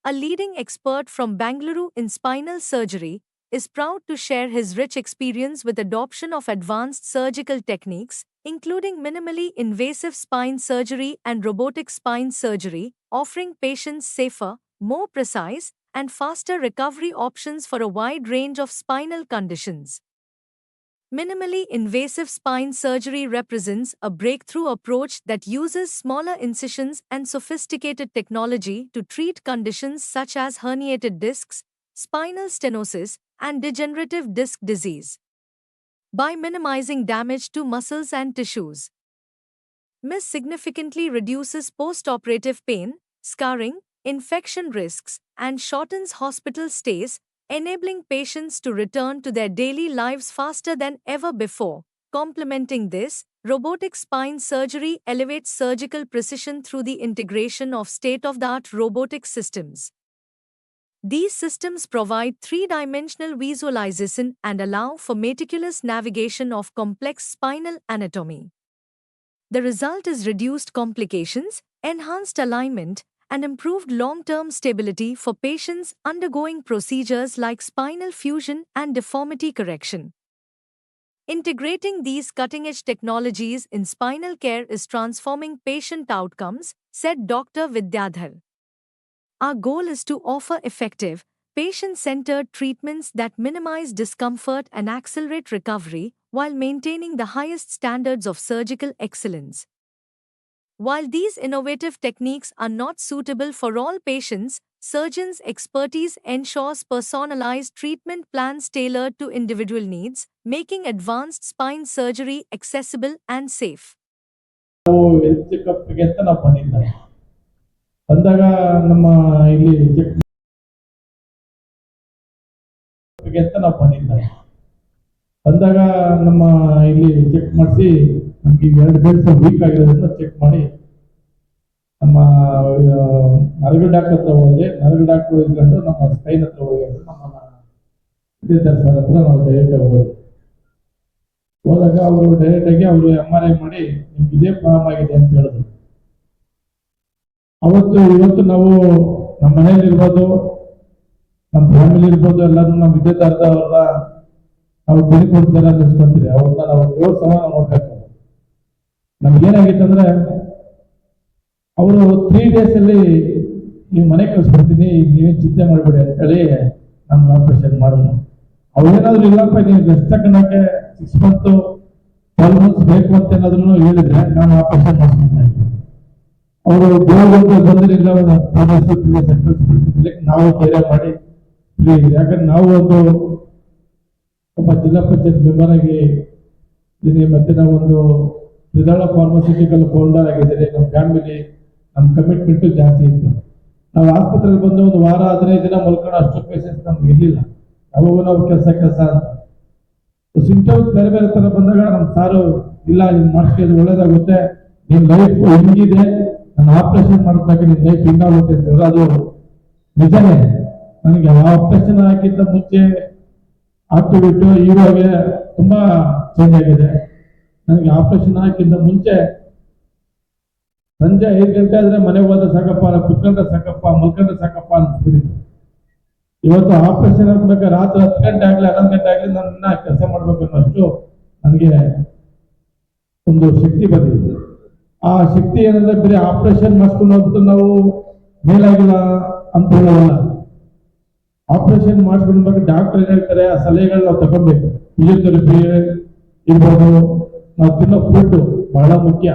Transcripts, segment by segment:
a leading expert from Bengaluru in spinal surgery, is proud to share his rich experience with adoption of advanced surgical techniques, including minimally invasive spine surgery and robotic spine surgery, offering patients safer, more precise, and faster recovery options for a wide range of spinal conditions. Minimally invasive spine surgery represents a breakthrough approach that uses smaller incisions and sophisticated technology to treat conditions such as herniated discs, spinal stenosis, and degenerative disc disease. By minimizing damage to muscles and tissues, MIS significantly reduces post-operative pain, scarring, infection risks, and shortens hospital stays, enabling patients to return to their daily lives faster than ever before. Complementing this, robotic spine surgery elevates surgical precision through the integration of state-of-the-art robotic systems. These systems provide three-dimensional visualization and allow for meticulous navigation of complex spinal anatomy. The result is reduced complications, enhanced alignment, and improved long-term stability for patients undergoing procedures like spinal fusion and deformity correction. Integrating these cutting-edge technologies in spinal care is transforming patient outcomes, said Dr. Vidyadhar. Our goal is to offer effective, patient-centered treatments that minimize discomfort and accelerate recovery while maintaining the highest standards of surgical excellence. While these innovative techniques are not suitable for all patients, surgeons' expertise ensures personalized treatment plans tailored to individual needs, making advanced spine surgery accessible and safe. ಬಂದಾಗ ನಮ್ಮ ಇಲ್ಲಿ ಅಂತ ನಾವು ಬಂದಿದ್ದಾರೆ ಬಂದಾಗ ನಮ್ಮ ಇಲ್ಲಿ check ಮಾಡಿಸಿ ನಮ್ಗೆ 2 ಬೇಸ್ ವೀಕ್ ಆಗಿರೋದನ್ನ ಚೆಕ್ ಮಾಡಿ ನಮ್ಮ ನರಗು ಡಾಕ್ಟರ್ ಹತ್ರ ಹೋದ್ರೆ ನರಗು ಡಾಕ್ಟರ್ ಇದ್ಕೊಂಡು ನಮ್ಮ ಸ್ಪೈನ್ ಹತ್ರ ಹೋಗಿದ್ರು ನಮ್ಮ ವಿದ್ಯಾಧರ್ ಸರ್ ಹತ್ರ ನಾವು ಡೈರೆಕ್ಟ್ ಹೋದಾಗ ಅವರು ಡೈರೆಕ್ಟ್ ಆಗಿ ಅವರು MRI ಮಾಡಿ ನಿಮ್ಗೆ ಇದೇ ಪ್ರಾಬ್ಲಮ್ ಆಗಿದೆ ಅಂತ ಹೇಳಿದ್ರು. ಇವತ್ತು ನಾವು ನಮ್ಮ ಮನೇಲಿ ಇರ್ಬೋದು, ನಮ್ಮ ಫ್ಯಾಮಿಲಿ ಇರ್ಬೋದು, ಎಲ್ಲರೂ ನಮ್ಮ ವಿದ್ಯಾರ್ಥಿಗಳನ್ನ ನಾವು ಬೆಳಿಕೊಡ್ತಾರೆ ಅನ್ಸ್ಕೊಂತೀವಿ. ಅವ್ರನ್ನ ನಾವು ದೇವ್ರ ಸಮಾನ ನೋಡ್ಬೇಕು. ನಮ್ಗೇನಾಗಿತ್ತು ಅಂದ್ರೆ ಅವರು 3 days ಅಲ್ಲಿ ನೀವು ಮನೆ ಕಳಿಸ್ಬಿಡ್ತೀನಿ, ನೀವೇನು ಚಿಂತೆ ಮಾಡಬೇಡಿ ಅಂತ ಹೇಳಿ ನಮ್ಗೆ ಆಪರೇಷನ್ ಮಾಡಿದ್ರು. ಅವ್ರೇನಾದ್ರು ಇಲ್ಲಪ್ಪ ನೀವು ರೆಸ್ಟ್ ತಗೊಳಕ್ಕೆ 6 months 12 months ಬೇಕು ಅಂತ ಏನಾದ್ರು ಹೇಳಿದ್ರೆ ನಾನು ಆಪರೇಷನ್ ಮಾಡಿಸ್ಬಿಡ್ತಾ ಇದ್ದೆ. ಅವರು ದೇವರಿಗೆ ಬಂದಿರಲಿಲ್ಲ, ನಾವು ಧೈರ್ಯ ಮಾಡಿ ಯಾಕಂದ್ರೆ ನಾವು ಒಬ್ಬ ಜಿಲ್ಲಾ ಪಂಚಾಯತ್ ಮೆಂಬರ್ ಆಗಿ ಇದ್ದೀನಿ, ಮತ್ತೆ ನಾವೊಂದು ತ್ರಿದಳ ಫಾರ್ಮಸ್ಯೂಟಿಕಲ್ ಫೌಂಡರ್ ಆಗಿದ್ದೀರಿ. ನಮ್ಮ ಫ್ಯಾಮಿಲಿ ನಮ್ಮ ಕಮಿಟ್ಮೆಂಟು ಜಾಸ್ತಿ ಇತ್ತು. ನಾವು ಆಸ್ಪತ್ರೆಗೆ ಬಂದು 1 ವಾರ 15 ದಿನ ಮಲ್ಕೊಂಡು ಅಷ್ಟು ಪೇಷನ್ಸ್ ನಮ್ಗೆ ಇರಲಿಲ್ಲ. ನಾವು ಕೆಲಸ ಅಂತ ಸಿಂಪ್ಟಮ್ಸ್ ಬೇರೆ ಬೇರೆ ತರ ಬಂದಾಗ ನಮ್ಮ ಸಾರು ಇಲ್ಲ ಇದು ಮಾಡಿಸ್ಕೊಳ್ಳೋದು ಒಳ್ಳೇದಾಗುತ್ತೆ, ನಿಮ್ಮ ಲೈಫ್ ಹೆಂಗಿದೆ, ನಾನು ಆಪರೇಷನ್ ಮಾಡಿದಾಗ ನಿಮ್ಮ ಲೈಫ್ ಹಿಂಗಾಗುತ್ತೆ ಅಂತ ಹೇಳಿದ್ರೆ ಅದು ನಿಜನೇ. ನನಗೆ ಆಪರೇಷನ್ ಹಾಕಿದ್ದ ಮುಂಚೆ ಆಕ್ಟಿವಿಟಿ ಇವಾಗ ತುಂಬಾ ಚೇಂಜ್ ಆಗಿದೆ. ನನಗೆ ಆಪರೇಷನ್ ಹಾಕಿದ್ದ ಮುಂಚೆ ಸಂಜೆ 5 ಗಂಟೆ ಆದ್ರೆ ಮನೆಗೆ ಹೋದ್ರೆ ಸಾಕಪ್ಪ, ಕುತ್ಕೊಂಡ್ರೆ ಸಾಕಪ್ಪ, ಮಲ್ಕೊಂಡ್ರೆ ಸಾಕಪ್ಪ ಅನ್ಸ್ಬಿಟ್ಟಿತ್ತು. ಇವತ್ತು ಆಪರೇಷನ್ ಆಗ್ಬೇಕಾದ್ರೆ ರಾತ್ರಿ 10 ಗಂಟೆ ಆಗಲಿ 11 ಗಂಟೆ ಆಗಲಿ ನನ್ನ ಕೆಲಸ ಮಾಡ್ಬೇಕು ಅನ್ನೋಷ್ಟು ನನಗೆ ಒಂದು ಶಕ್ತಿ ಬಂದಿದೆ. ಆ ಶಕ್ತಿ ಏನಂದ್ರೆ ಬರೀ ಆಪರೇಷನ್ ಮಾಡಿಸ್ಕೊಂಡು ಹೋಗ್ಬಿಟ್ಟು ನಾವು ಮೇಲಾಗಿಲ್ಲ ಅಂತ ಹೇಳೋಲ್ಲ. ಆಪರೇಷನ್ ಮಾಡಿಸ್ಕೊಂಡು ಡಾಕ್ಟರ್ ಏನ್ ಹೇಳ್ತಾರೆ ಆ ಸಲಹೆಗಳು ನಾವು ತಗೊಳ್ಬೇಕು. ಫಿಸಿಯೋಥೆರಪಿ ಇರ್ಬೋದು, ನಾವು ತಿನ್ನೋ ಫುಡ್ ಬಹಳ ಮುಖ್ಯ.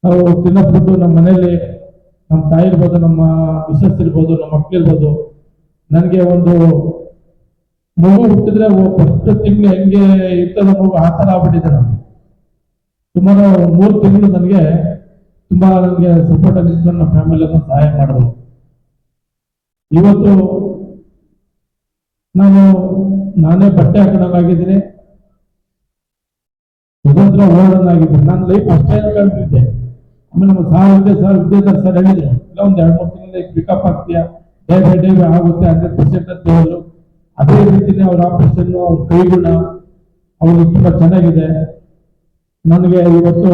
ನಾವು ತಿನ್ನೋ ಫುಡ್ ನಮ್ಮ ಮನೆಯಲ್ಲಿ ನಮ್ಮ ತಾಯಿ ಇರ್ಬೋದು, ನಮ್ಮ ಮಿಸಸ್ ಇರ್ಬೋದು, ನಮ್ಮ ಮಕ್ಕಳಿರ್ಬೋದು. ನನಗೆ ಒಂದು ಮಗು ಹುಟ್ಟಿದ್ರೆ 1 ತಿಂಗಳು ಹೆಂಗೆ ಇರ್ತದ ಮಗು ಆ ಥರ ಆಗ್ಬಿಟ್ಟಿದೆ. ನಾನು ಸುಮಾರು 3 ತಿಂಗಳು ನನಗೆ ಸಪೋರ್ಟ್ ಆಗಿದ್ದು ನನ್ನ ಫ್ಯಾಮಿಲಿಯನ್ನು ಸಹಾಯ ಮಾಡಿದ್ರು. ಇವತ್ತು ನಾನೇ ಬಟ್ಟೆ ಹಾಕೋಣಾಗಿದ್ದೀನಿ, ಸ್ವತಂತ್ರ ಓಡೋಣಾಗಿದ್ದೀನಿ. ನನ್ನ ಲೈಫ್ ಅಷ್ಟೇ ಕಂಡಿದ್ದೆ. ಆಮೇಲೆ ನಮ್ಮ ವಿದ್ಯಾಧರ್ ಸರ್ ಹೇಳಿದ್ರು, ಇಲ್ಲ ಒಂದು 2-3 ತಿಂಗಳಲ್ಲಿ ಪಿಕಪ್ ಆಗ್ತೀಯಾ, ಡೇ ಬೈ ಡೇ ಆಗುತ್ತೆ 100% ಅಂತ ಹೇಳಿದ್ರು. ಅದೇ ರೀತಿನೇ ಅವ್ರ ಆಪರೇಷನ್, ಅವ್ರ ಕೈಗುಣ ಅವರು ತುಂಬಾ ಚೆನ್ನಾಗಿದೆ. ನನಗೆ ಇವತ್ತು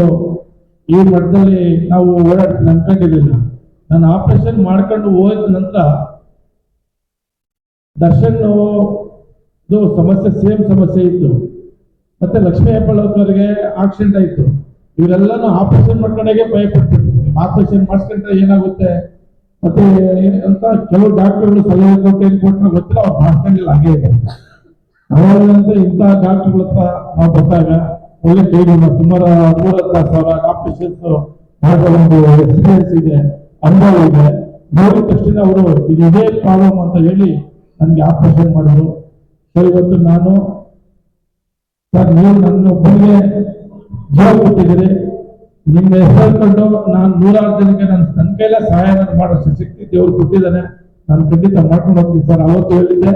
ಈ ಮಟ್ಟದಲ್ಲಿ ನಾವು ಓಡಾಡ್ತೀನಿ ಅನ್ಕೊಂಡಿರ್ಲಿಲ್ಲ. ನಾನು ಆಪರೇಷನ್ ಮಾಡ್ಕೊಂಡು ಹೋದ ನಂತರ ದರ್ಶನ್ ಸಮಸ್ಯೆ ಸೇಮ್ ಸಮಸ್ಯೆ ಇತ್ತು. ಮತ್ತೆ ಲಕ್ಷ್ಮೀ ಹೆಬ್ಬಾಳ್ಕರ್ಗೆ ಆಕ್ಸಿಡೆಂಟ್ ಆಯ್ತು. ಇವರೆಲ್ಲಾನು ಆಪರೇಷನ್ ಮಾಡ್ಕೊಂಡಾಗೆ ಭಯ ಪಡ್ತಿದ್ರು. ಆಪರೇಷನ್ ಮಾಡಿಸ್ಕೊಂಡ್ರೆ ಏನಾಗುತ್ತೆ ಮತ್ತೆ ಅಂತ ಕೆಲವು ಡಾಕ್ಟರ್ಗಳು ಸಲಹೆ ಕೊಟ್ಟು ಏನ್ ಕೊಟ್ಟರೆ ಗೊತ್ತಿಲ್ಲ, ಅವ್ರು ಮಾಡ್ಕೊಂಡಿಲ್ಲ, ಹಾಗೆ ಇದೆ. ಅವಾಗಂತ ಇಂಥ ಡಾಕ್ಟರ್ಗಳ ಹತ್ರ ನಾವು ಬಂದಾಗ ಒಳ್ಳೆ ಕೈಗಳು ಸುಮಾರು 3,000 ಆಪರೇಷನ್ಸ್ ಮಾಡೋ ಒಂದು ಎಕ್ಸ್ಪೀರಿಯನ್ಸ್ ಇದೆ, ಅನುಭವ ಇದೆ. ನೋಡಿದ ತಕ್ಷಣ ಅವರು ಇದು ಇದೇ ಪ್ರಾಬ್ಲಮ್ ಅಂತ ಹೇಳಿ ನನಗೆ ಆಪರೇಷನ್ ಮಾಡಿದ್ರು. ಸರ್ ಇವತ್ತು ನಾನು ಸರ್ ನೀವು ನನ್ನ ಒಬ್ಬರಿಗೆ ಜೀವ ಕೊಟ್ಟಿದ್ದೀರಿ, ನಿಮ್ಮ ಹೆಸರು ನಾನು 100 ಜನಕ್ಕೆ ನನ್ನ ಕೈಲ ಸಹಾಯ ಮಾಡೋ ಶಕ್ತಿ ದೇವರು ಕೊಟ್ಟಿದ್ದಾನೆ. ನಾನು ಖಂಡಿತ ಮಾಡ್ಕೊಂಡು ಹೋಗ್ತೀನಿ ಸರ್. ಅವತ್ತು ಹೇಳಿದ್ದೆ,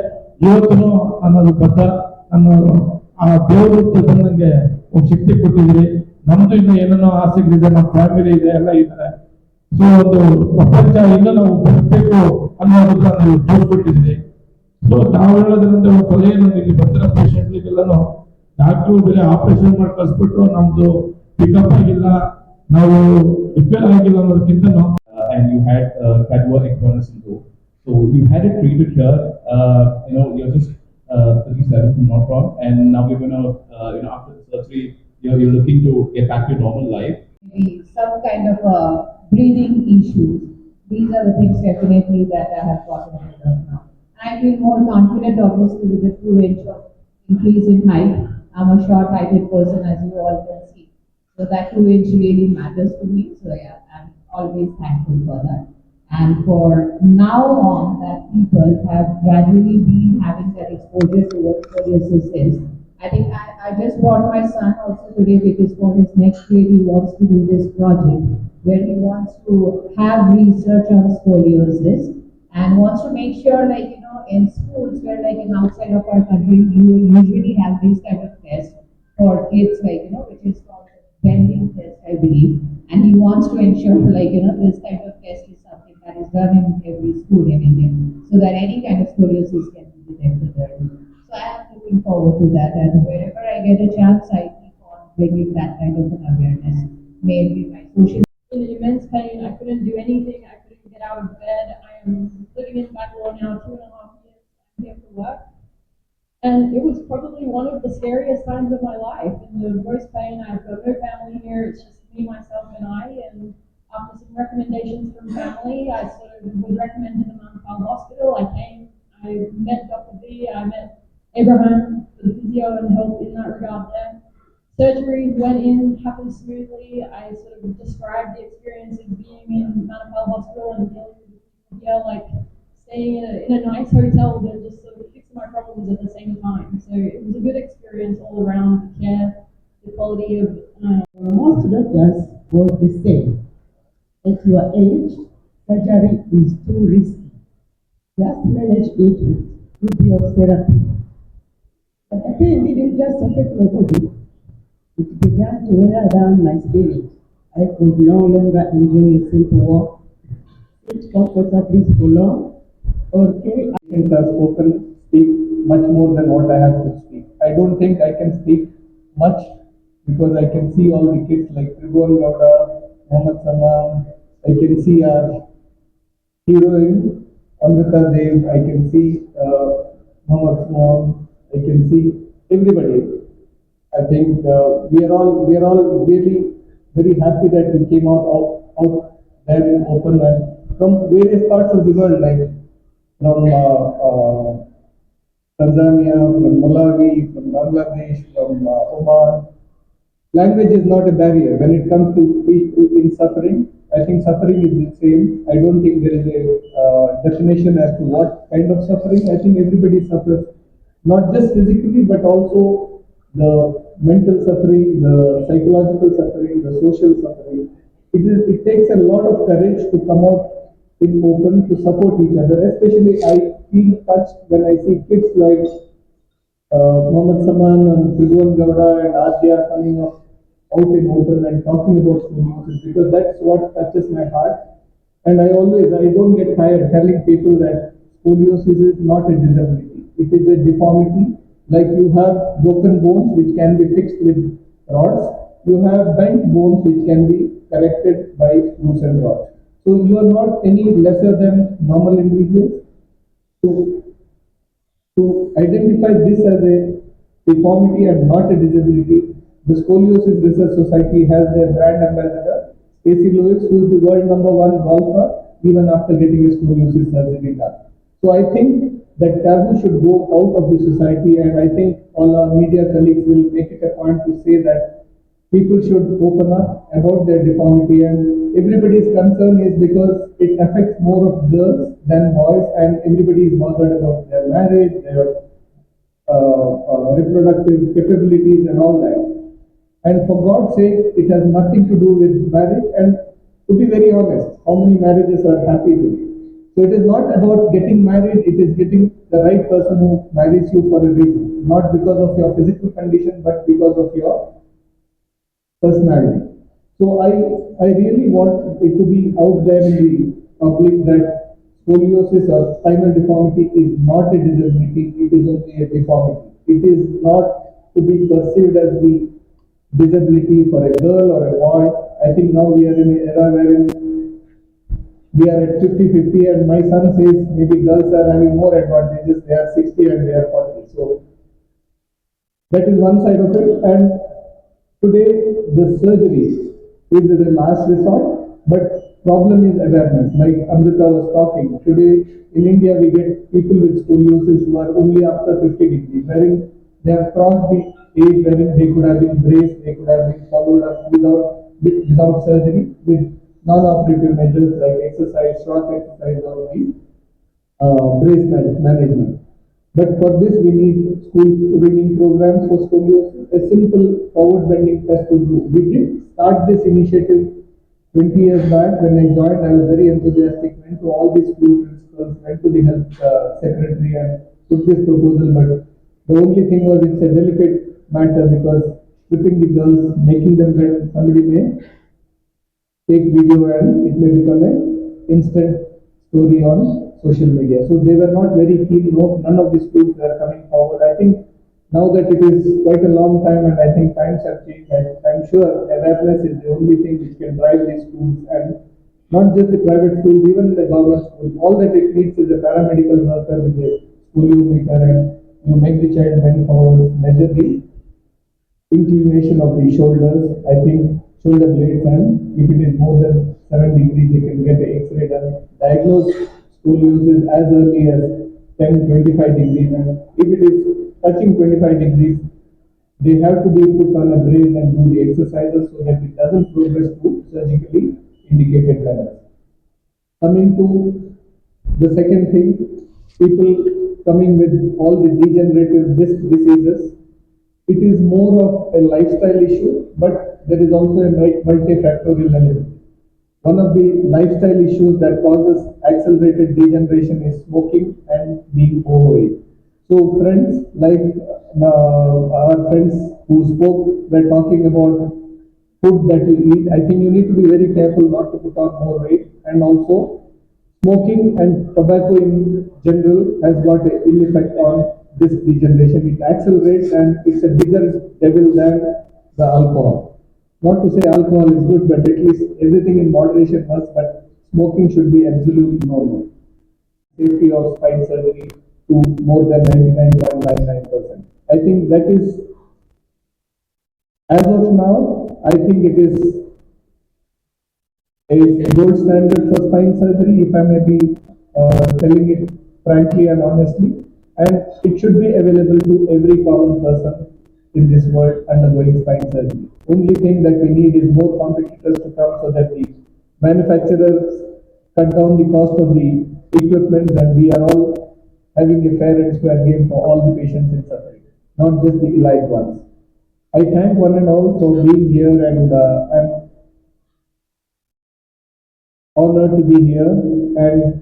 ಇವತ್ತು ನನ್ನದು ಬದ್ಧ. ನನ್ನ ಆ ದೇವರು ನನಗೆ ಒಂದು ಶಕ್ತಿ ಕೊಟ್ಟಿದ್ದೀರಿ. ನಮ್ದು ಇನ್ನು ಏನೇನೋ ಆಸೆಗಳಿದೆ, ನಮ್ಮ ಫ್ಯಾಮಿಲಿ ಇದೆ, ಎಲ್ಲ ಇದ್ದಾರೆ. ಸೊ ಒಂದು ಪ್ರಪಂಚ ಇನ್ನೂ ನಾವು ಬದುಕಬೇಕು ಅನ್ನೋದನ್ನ ನೀವು ತೋರ್ಸ್ಕೊಟ್ಟಿದ್ದೀರಿ. ಸೊ ನಾವು ಹೇಳೋದ್ರಿಂದ ಒಂದು ಸಲಹೆ ಇಲ್ಲಿ ಬಂದಿರೋ ಪೇಷಂಟ್ಗಳಿಗೆಲ್ಲನೂ ಡಾಕ್ಟ್ರು ಬೇರೆ ಆಪರೇಷನ್ ಮಾಡಿ ಕಳ್ಸ್ಬಿಟ್ರು, ನಮ್ದು ಪಿಕಪ್ ಆಗಿಲ್ಲ, ನಾವು ರಿಪೇರ್ ಆಗಿಲ್ಲ ಅನ್ನೋದಕ್ಕಿಂತ and you had cardiac experience in Rome. So you had it treated here. You're just 37, if I'm not wrong, and now you're gonna, after the surgery, you're looking to get back to normal life. Maybe some kind of breathing issues. These are the things definitely that I have gotten rid of now. I feel more confident, obviously, with the 2 inch of increase in height. I'm a short-heighted person, as you all can see. So that 2 inch really matters to me. So yeah, I'm always thankful for that. And for now on, that people have gradually been having that exposure towards scoliosis. I think I just brought my son also today because for his next grade he wants to do this project where he wants to have research on scoliosis and wants to make sure, like, in schools where, like, in outside of our country, you usually have these kind of tests for kids, like, which is called bending test, I believe. And he wants to ensure, like, this type of test is something that is done in every school in India so that any kind of scoliosis can be detected early. So I am looking forward to that, and wherever I get a chance, I keep on bringing that kind of an awareness, mainly my social. In immense pain, I couldn't do anything, I couldn't get out of bed. I am living in Bangalore now, 2.5 years. I'm here for work. And it was probably one of the scariest times of my life. In the worst pain, I've got no family here, it's just me, myself, and I. And after some recommendations from family, I sort of was recommended to Manipal Hospital. I came, I met Dr. B, I met Abraham, the physio, and help in that regard there. Surgery went in, happened smoothly. I sort of described the experience of being in Manipal Hospital and dealing with people here, like staying in a nice hotel that just sort of fixed my problems at the same time. So it was a good experience all around, the care, the quality of. Most doctors was the same. At your age, surgery is too risky. Just manage it with your therapy. But the pain didn't just affect my body. It began to wear down my spirit. I could no longer enjoy a simple walk, sit comfortably for long, or carry. Patients have spoken, speak much more than what I have to speak. I don't think I can speak much because I can see all the kids like Tribhuvan Gowda, Mohammed Saman. I can see our heroine Amrita Dev. I can see Mohammed Small. I can see everybody. I think we are all really very happy that we came out there in open and from various parts of the world, like from Tanzania, from Malawi, from Bangladesh, from Oman. Language is not a barrier when it comes to people in suffering. I think suffering is the same. I don't think there is a definition as to what kind of suffering. I think everybody suffers, not just physically, but also the mental suffering, the psychological suffering, the social suffering. It takes a lot of courage to come out in open to support each other. Especially I feel touched when I see kids like Mohammed Saman and Tribhuvan Gowda and Adya coming out in open and talking about scoliosis, because that's what touches my heart. And I don't get tired telling people that scoliosis is not a disability. It is a deformity. Like you have broken bones which can be fixed with rods, you have bent bones which can be corrected by screws and rods. So So you are not any lesser than normal individuals. So to identify this as a deformity and not a disability, the Scoliosis Research Society has their brand ambassador, Stacey Lewis, who is the world #1 golfer, even after getting a scoliosis surgery done. So I think that taboo should go out of the society, and I think all our media colleagues will make it a point to say that people should open up about their deformity, and everybody's concern is because it affects more of girls than boys, and everybody is bothered about their marriage, their reproductive capabilities and all that. And for God's sake, it has nothing to do with marriage. And to be very honest, how many marriages are happy today? So it is not about getting married, it is getting the right person who marries you for a reason, not because of your physical condition, but because of your personality. So I really want it to be out there in the public that scoliosis or spinal deformity is not a disability, it is only a deformity. It is not to be perceived as the disability for a girl or a boy. I think now we are in an era wherein we are at 50-50, and my son says maybe girls are having more advantages, they are 60 and they are 40. So that is one side of it. And today, the surgery is the last resort, but problem is awareness. Like Amrita was talking, today in India we get people with scoliosis who are only after 50 degrees, wherein they have crossed the age wherein they could have been braced, they could have been followed up without surgery, with non-operative measures like exercise, short exercise, or the brace management. But for this, we need school training programs for scoliosis, a simple forward bending test to do. We did start this initiative 20 years back. When I joined, I was very enthusiastic, went to all the school principals, went to the health secretary and put this proposal. But the only thing was it's a delicate matter because stripping the girls, making them bend, somebody may take video and it may become an instant story on social media. So they were not very keen. No, none of the schools were coming forward. I think now that it is quite a long time and I think times have changed, I'm sure awareness is the only thing which can drive these schools, and not just the private schools, even the government schools. All that it needs is a paramedical worker with a scoliometer, and you make the child bend forward, measure the inclination of the shoulders, I think shoulder blades, and if it is more than 7 degrees, they can get an X-ray done, diagnose scoliosis as early as 10-25 degrees, and if it is touching 25 degrees, they have to be put on a brace and do the exercises so that it doesn't progress to surgically indicated levels. Coming to the second thing, people coming with all the degenerative disc diseases, it is more of a lifestyle issue, but there is also a multifactorial element. One of the lifestyle issues that causes accelerated degeneration is smoking and being overweight. So friends, like our friends who spoke, were talking about food that you eat. I think you need to be very careful not to put on more weight, and also smoking and tobacco in general has got an ill effect on this degeneration. It accelerates and it's a bigger devil than the alcohol. Not to say alcohol is good, but at least everything in moderation works, but smoking should be absolutely normal. Safety of spine surgery to more than 99.99%. I think that is, as of now, I think it is a gold standard for spine surgery, if I may be telling it frankly and honestly, and it should be available to every common person in this world undergoing spine surgery. Only thing that we need is more competitors to come so that the manufacturers cut down the cost of the equipment, and we are all having a fair and square game for all the patients in suffering, not just the elite ones. I thank one and all for being here, and I'm honored to be here, and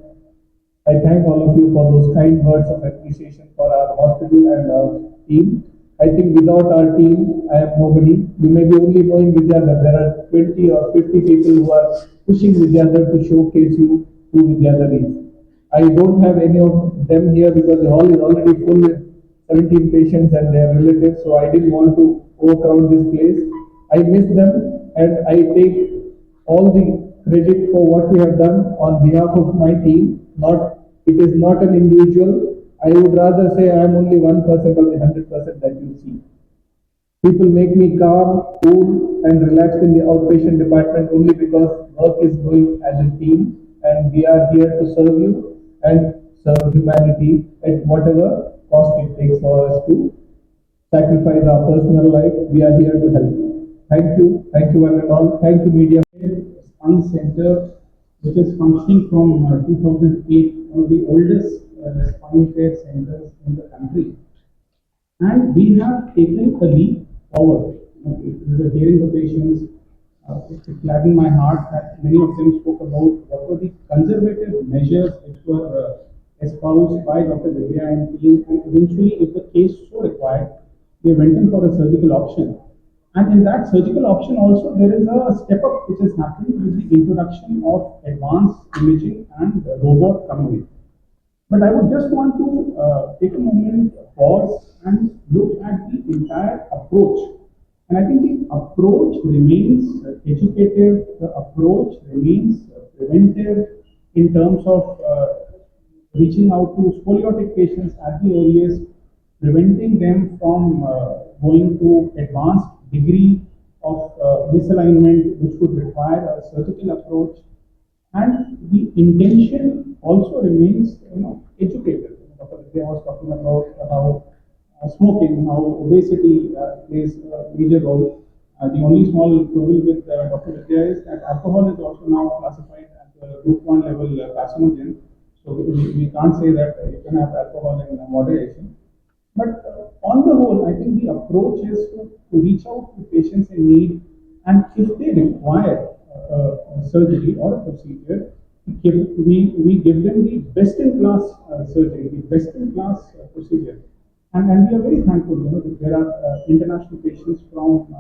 I thank all of you for those kind words of appreciation for our hospital and our team. I think without our team, I am nobody. You may be only knowing Vidyadhar. There are 20 or 50 people who are pushing Vidyadhar to showcase you who Vidyadhar is. I don't have any of them here because the hall is already full with 17 patients and their relatives, so I didn't want to overcrowd this place. I miss them, and I take all the credit for what we have done on behalf of my team. It is not an individual. I would rather say I am only 1% of the 100% that you see. People make me calm, cool, and relaxed in the outpatient department only because work is going as a team, and we are here to serve you and serve humanity at whatever cost it takes for us to sacrifice our personal life. We are here to help you. Thank you one and all. Thank you, media. Spine Center, which is functioning from 2008, one of the oldest spine care centers in the country. And we have taken a leap forward. We were hearing the patients. It gladdened my heart that many of them spoke about what were the conservative measures which were espoused by Dr. Vidya and team, and eventually, if the case so required, they went in for a surgical option. And in that surgical option also, there is a step up which is happening with the introduction of advanced imaging and robot coming in. But I would just want to take a moment, pause, and look at the entire approach. And I think the approach remains educative, the approach remains preventive in terms of reaching out to scoliotic patients at the earliest, preventing them from going to advanced degree of misalignment, which would require a surgical approach. And the intention also remains, educated. Dr. Vidya was talking about how smoking, how obesity plays a major role. The only small quibble with Dr. Vidya is that alcohol is also now classified as a group 1 level carcinogen. So we can't say that you can have alcohol in moderation. But on the whole, I think the approach is to reach out to patients in need, and if they require surgery or a procedure, we give them the best in class surgery, the best in class procedure. And we are very thankful, that there are international patients from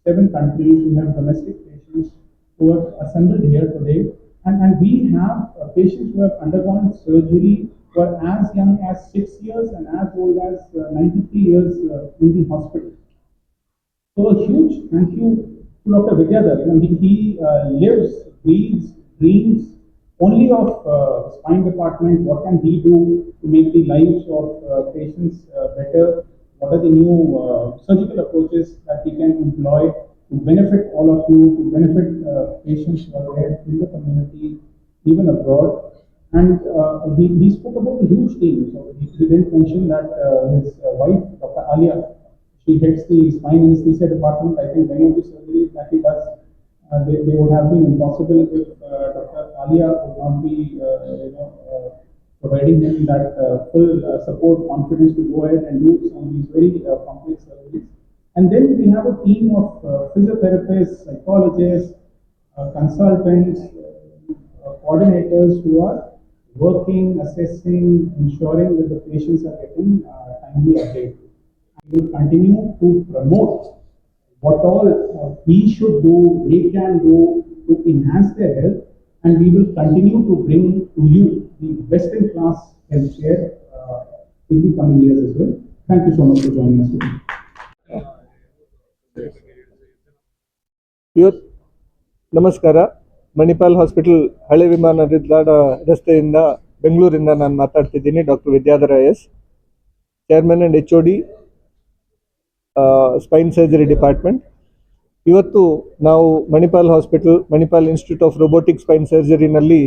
7 countries. We have domestic patients who are assembled here today. And we have patients who have undergone surgery who are as young as 6 years and as old as 93 years in the hospital. So a huge thank you to Dr. Vidyadhar. He lives, breathes, dreams only of spine department. What can he do to make the lives of patients better? What are the new surgical approaches that he can employ to benefit all of you, to benefit patients who are there in the community, even abroad? And he spoke about a huge team. So he didn't mention that his wife, Dr. Alia, she heads the spine anesthesia department. I think many of the surgeries that he does, they would have been impossible if Dr. Alia would not be, providing him that full support, confidence to go ahead and do some of these very complex surgeries. And then we have a team of physiotherapists, psychologists, consultants, coordinators who are working, assessing, ensuring that the patients are getting timely update. We will continue to promote what all we should do, they can do to enhance their health, and we will continue to bring to you the best in class healthcare in the coming years as well. Thank you so much for joining us today. ನಮಸ್ಕಾರ. Manipal hospital ಹಳೆ ವಿಮಾನ ನಿಲ್ದಾಣ ರಸ್ತೆಯಿಂದ ಬೆಂಗಳೂರಿಂದ ನಾನು ಮಾತಾಡ್ತಿದ್ದೀನಿ. Doctor Vidyadhara S, chairman and HOD spine surgery department. ಇವತ್ತು ನಾವು Manipal hospital, Manipal institute of robotic spine ಸರ್ಜರಿನಲ್ಲಿ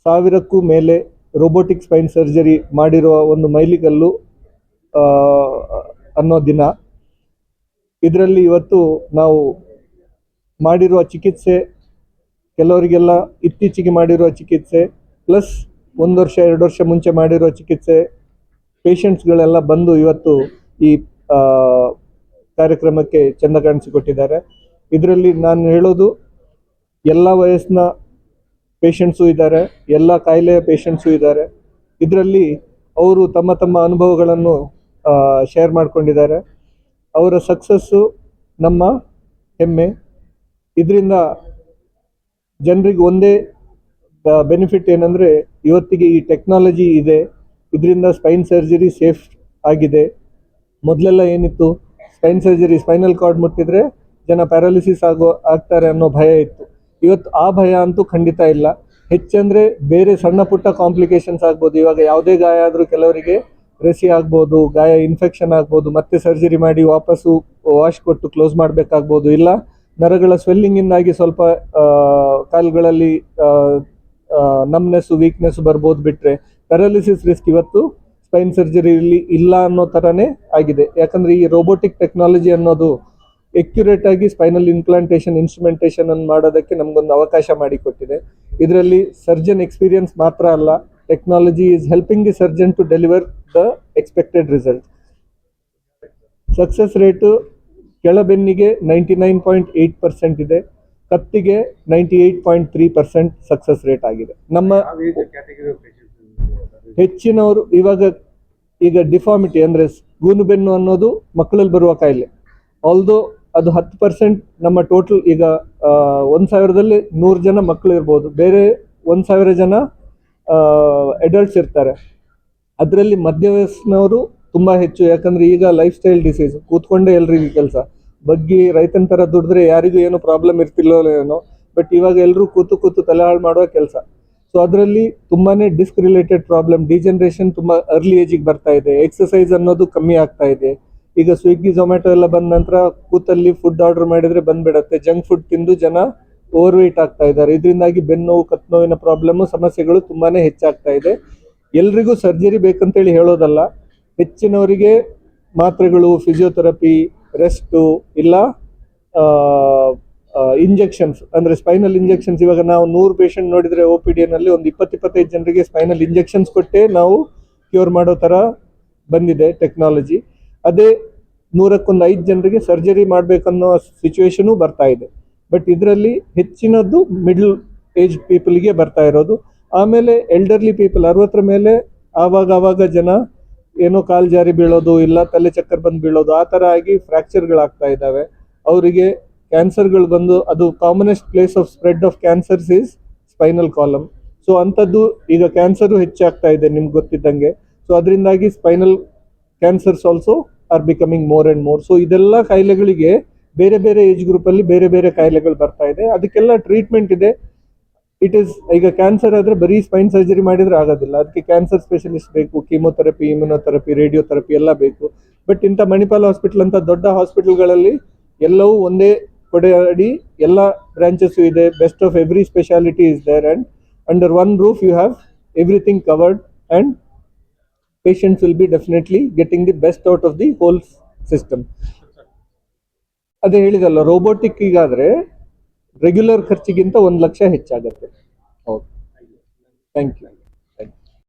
1000ಕ್ಕೂ ಮೇಲೆ ರೋಬೋಟಿಕ್ ಸ್ಪೈನ್ ಸರ್ಜರಿ ಮಾಡಿರುವ ಒಂದು ಮೈಲಿಗಲ್ಲು ಅನ್ನೋ ದಿನ. ಇದರಲ್ಲಿ ಇವತ್ತು ನಾವು ಮಾಡಿರುವ ಚಿಕಿತ್ಸೆ, ಕೆಲವರಿಗೆಲ್ಲ ಇತ್ತೀಚೆಗೆ ಮಾಡಿರುವ ಚಿಕಿತ್ಸೆ, ಪ್ಲಸ್ 1 ವರ್ಷ 2 ವರ್ಷ ಮುಂಚೆ ಮಾಡಿರುವ ಚಿಕಿತ್ಸೆ, ಪೇಷಂಟ್ಸ್ಗಳೆಲ್ಲ ಬಂದು ಇವತ್ತು ಈ ಕಾರ್ಯಕ್ರಮಕ್ಕೆ ಚೆಂದ ಕಾಣಿಸಿಕೊಟ್ಟಿದ್ದಾರೆ. ಇದರಲ್ಲಿ ನಾನು ಹೇಳೋದು, ಎಲ್ಲ ವಯಸ್ಸಿನ ಪೇಷಂಟ್ಸು ಇದ್ದಾರೆ, ಎಲ್ಲ ಕಾಯಿಲೆಯ ಪೇಷಂಟ್ಸು ಇದ್ದಾರೆ. ಇದರಲ್ಲಿ ಅವರು ತಮ್ಮ ತಮ್ಮ ಅನುಭವಗಳನ್ನು ಶೇರ್ ಮಾಡ್ಕೊಂಡಿದ್ದಾರೆ. ಅವರ ಸಕ್ಸಸ್ಸು ನಮ್ಮ ಹೆಮ್ಮೆ. ಇದರಿಂದ ಜನರಿಗೆ ಒಂದೇ ಬೆನಿಫಿಟ್ ಏನಂದರೆ, ಇವತ್ತಿಗೆ ಈ ಟೆಕ್ನಾಲಜಿ ಇದೆ, ಇದರಿಂದ ಸ್ಪೈನ್ ಸರ್ಜರಿ ಸೇಫ್ ಆಗಿದೆ. ಮೊದಲೆಲ್ಲ ಏನಿತ್ತು, ಸ್ಪೈನ್ ಸರ್ಜರಿ ಸ್ಪೈನಲ್ ಕಾರ್ಡ್ ಮುಟ್ಟಿದ್ರೆ ಜನ ಪ್ಯಾರಾಲಿಸಿಸ್ ಆಗ್ತಾರೆ ಅನ್ನೋ ಭಯ ಇತ್ತು. ಇವತ್ತು ಆ ಭಯ ಅಂತೂ ಖಂಡಿತ ಇಲ್ಲ. ಹೆಚ್ಚಂದ್ರೆ ಬೇರೆ ಸಣ್ಣ ಪುಟ್ಟ ಕಾಂಪ್ಲಿಕೇಶನ್ಸ್ ಆಗ್ಬೋದು. ಇವಾಗ ಯಾವುದೇ ಗಾಯ ಆದರೂ ಕೆಲವರಿಗೆ ರೆಸಿ ಆಗ್ಬೋದು, ಗಾಯ ಇನ್ಫೆಕ್ಷನ್ ಆಗ್ಬೋದು, ಮತ್ತೆ ಸರ್ಜರಿ ಮಾಡಿ ವಾಪಸ್ಸು ವಾಶ್ ಕೊಟ್ಟು ಕ್ಲೋಸ್ ಮಾಡಬೇಕಾಗ್ಬೋದು, ಇಲ್ಲ ನರಗಳ ಸ್ವೆಲ್ಲಿಂಗಿಂದಾಗಿ ಸ್ವಲ್ಪ ಕಾಲುಗಳಲ್ಲಿ ನಮ್ನೆಸ್ಸು ವೀಕ್ನೆಸ್ ಬರ್ಬೋದು. ಬಿಟ್ಟರೆ ಪ್ಯಾರಾಲಿಸಿಸ್ ರಿಸ್ಕ್ ಇವತ್ತು ಸ್ಪೈನ್ ಸರ್ಜರಿಯಲ್ಲಿ ಇಲ್ಲ ಅನ್ನೋ ಥರನೇ ಆಗಿದೆ. ಯಾಕಂದರೆ ಈ ರೋಬೋಟಿಕ್ ಟೆಕ್ನಾಲಜಿ ಅನ್ನೋದು ಎಕ್ಯುರೇಟ್ ಆಗಿ ಸ್ಪೈನಲ್ ಇನ್ಪ್ಲಾಂಟೇಷನ್ ಇನ್ಸ್ಟ್ರುಮೆಂಟೇಷನ್ ಅನ್ನು ಮಾಡೋದಕ್ಕೆ ನಮಗೊಂದು ಅವಕಾಶ ಮಾಡಿಕೊಟ್ಟಿದೆ. ಇದರಲ್ಲಿ ಸರ್ಜನ್ ಎಕ್ಸ್ಪೀರಿಯನ್ಸ್ ಮಾತ್ರ ಅಲ್ಲ, technology is helping the surgeon to deliver the expected result. Success rate ಕೆಳಬೆನ್ನಿಗೆ 99.8% ಇದೆ, ಕತ್ತಿಗೆ 98.3% ಸಕ್ಸಸ್ ರೇಟ್ ಆಗಿದೆ. ನಮ್ಮ ಹೆಚ್ಚಿನವರು ಈಗ ಡಿಫಾರ್ಮಿಟಿ ಅಂದರೆ ಗೂನುಬೆನ್ನು ಅನ್ನೋದು ಮಕ್ಕಳಲ್ಲಿ ಬರುವ ಕಾಯಿಲೆ. ಆಲ್ದೋ ಅದು 10% ನಮ್ಮ ಟೋಟಲ್. ಈಗ 1,000ದಲ್ಲಿ 100 ಜನ ಮಕ್ಕಳು ಇರ್ಬೋದು, ಬೇರೆ 1,000 ಜನ ಅಡಲ್ಟ್ಸ್ ಇರ್ತಾರೆ. ಅದರಲ್ಲಿ ಮಧ್ಯವಯಸ್ಸಿನವರು ತುಂಬ ಹೆಚ್ಚು. ಯಾಕಂದರೆ ಈಗ ಲೈಫ್ ಸ್ಟೈಲ್ ಡಿಸೀಸ್, ಕೂತ್ಕೊಂಡೇ ಎಲ್ರಿಗೂ ಕೆಲಸ, ಬಗ್ಗಿ ರೈತನ ಥರ ದುಡಿದ್ರೆ ಯಾರಿಗೂ ಏನೋ ಪ್ರಾಬ್ಲಮ್ ಇರ್ತಿಲ್ಲೋ ಏನೋ, ಬಟ್ ಇವಾಗ ಎಲ್ಲರೂ ಕೂತು ತಲೆ ಹಾಳು ಮಾಡುವ ಕೆಲಸ. ಸೊ ಅದರಲ್ಲಿ ತುಂಬಾ ಡಿಸ್ಕ್ ರಿಲೇಟೆಡ್ ಪ್ರಾಬ್ಲಮ್, ಡಿಜನರೇಷನ್ ತುಂಬ ಅರ್ಲಿ ಏಜಿಗೆ ಬರ್ತಾ ಇದೆ. ಎಕ್ಸಸೈಸ್ ಅನ್ನೋದು ಕಮ್ಮಿ ಆಗ್ತಾ ಇದೆ. ಈಗ ಸ್ವಿಗ್ಗಿ ಝೊಮ್ಯಾಟೊ ಎಲ್ಲ ಬಂದ ನಂತರ ಕೂತಲ್ಲಿ ಫುಡ್ ಆರ್ಡರ್ ಮಾಡಿದರೆ ಬಂದ್ಬಿಡತ್ತೆ. ಜಂಕ್ ಫುಡ್ ತಿಂದು ಜನ ಓವರ್ ವೆಯ್ಟ್ ಆಗ್ತಾ ಇದ್ದಾರೆ. ಇದರಿಂದಾಗಿ ಬೆನ್ನೋವು, ಕತ್ನೋವಿನ ಪ್ರಾಬ್ಲಮ್ಮು, ಸಮಸ್ಯೆಗಳು ತುಂಬಾ ಹೆಚ್ಚಾಗ್ತಾ ಇದೆ. ಎಲ್ರಿಗೂ ಸರ್ಜರಿ ಬೇಕಂತೇಳಿ ಹೇಳೋದಲ್ಲ, ಹೆಚ್ಚಿನವರಿಗೆ ಮಾತ್ರೆಗಳು, ಫಿಸಿಯೋಥೆರಪಿ, ರೆಸ್ಟು, ಇಲ್ಲ ಇಂಜೆಕ್ಷನ್ಸ್ ಅಂದರೆ ಸ್ಪೈನಲ್ ಇಂಜೆಕ್ಷನ್ಸ್. ಇವಾಗ ನಾವು 100 ಪೇಷಂಟ್ ನೋಡಿದರೆ OPD-ನಲ್ಲಿ ಒಂದು 20-25 ಜನರಿಗೆ ಸ್ಪೈನಲ್ ಇಂಜೆಕ್ಷನ್ಸ್ ಕೊಟ್ಟೇ ನಾವು ಕ್ಯೂರ್ ಮಾಡೋ ಥರ ಬಂದಿದೆ ಟೆಕ್ನಾಲಜಿ. ಅದೇ 100ಕ್ಕೆ 5 ಜನರಿಗೆ ಸರ್ಜರಿ ಮಾಡಬೇಕನ್ನೋ ಸಿಚುವೇಶನು ಬರ್ತಾ ಇದೆ. ಬಟ್ ಇದರಲ್ಲಿ ಹೆಚ್ಚಿನದ್ದು ಮಿಡ್ಲ್ ಏಜ್ ಪೀಪಲ್ಗೆ ಬರ್ತಾ ಇರೋದು. ಆಮೇಲೆ ಎಲ್ಡರ್ಲಿ ಪೀಪಲ್ 60 ಮೇಲೆ ಆವಾಗ ಜನ ಏನೋ ಕಾಲು ಜಾರಿ ಬೀಳೋದು, ಇಲ್ಲ ತಲೆ ಚಕ್ಕರ್ ಬಂದು ಬೀಳೋದು, ಆ ಥರ ಆಗಿ ಫ್ರ್ಯಾಕ್ಚರ್ಗಳಾಗ್ತಾ ಇದ್ದಾವೆ. ಅವರಿಗೆ ಕ್ಯಾನ್ಸರ್ಗಳು ಬಂದು, ಅದು commonest place of spread of cancers is spinal column. So ಅಂಥದ್ದು ಈಗ ಕ್ಯಾನ್ಸರು ಹೆಚ್ಚಾಗ್ತಾ ಇದೆ ನಿಮ್ಗೆ ಗೊತ್ತಿದ್ದಂಗೆ. ಸೊ ಅದರಿಂದಾಗಿ spinal cancers also are becoming more and more. So ಇದೆಲ್ಲ ಕಾಯಿಲೆಗಳಿಗೆ ಬೇರೆ ಏಜ್ ಗ್ರೂಪಲ್ಲಿ ಬೇರೆ ಕಾಯಿಲೆಗಳು ಬರ್ತಾ ಇದೆ. ಅದಕ್ಕೆಲ್ಲ ಟ್ರೀಟ್ಮೆಂಟ್ ಇದೆ. ಇಟ್ ಈಸ್ ಈಗ ಕ್ಯಾನ್ಸರ್ ಆದರೆ ಬರೀ ಸ್ಪೈನ್ ಸರ್ಜರಿ ಮಾಡಿದರೆ ಆಗೋದಿಲ್ಲ. ಅದಕ್ಕೆ ಕ್ಯಾನ್ಸರ್ ಸ್ಪೆಷಲಿಸ್ಟ್ ಬೇಕು, ಕೀಮೋಥೆರಪಿ, ಇಮ್ಯುನೋಥೆರಪಿ, ರೇಡಿಯೋಥೆರಪಿ ಎಲ್ಲ ಬೇಕು. ಬಟ್ ಇಂಥ ಮಣಿಪಾಲ್ ಹಾಸ್ಪಿಟಲ್ ಅಂತ ದೊಡ್ಡ ಹಾಸ್ಪಿಟಲ್ಗಳಲ್ಲಿ ಎಲ್ಲವೂ ಒಂದೇ ಕೊಡೆ ಅಡಿ ಎಲ್ಲ ಬ್ರಾಂಚಸ್ಸು ಇದೆ. Best of every speciality is there, and under one roof you have everything covered, and patients will be definitely getting the best out of the whole system. ಅದೇ ಹೇಳಿದಲ್ಲ, ರೋಬೋಟಿಕ್ ಈಗಾದರೆ ರೆಗ್ಯುಲರ್ ಖರ್ಚಿಗಿಂತ 1 ಲಕ್ಷ ಹೆಚ್ಚಾಗುತ್ತೆ. ಹೌದು, ಥ್ಯಾಂಕ್ ಯು.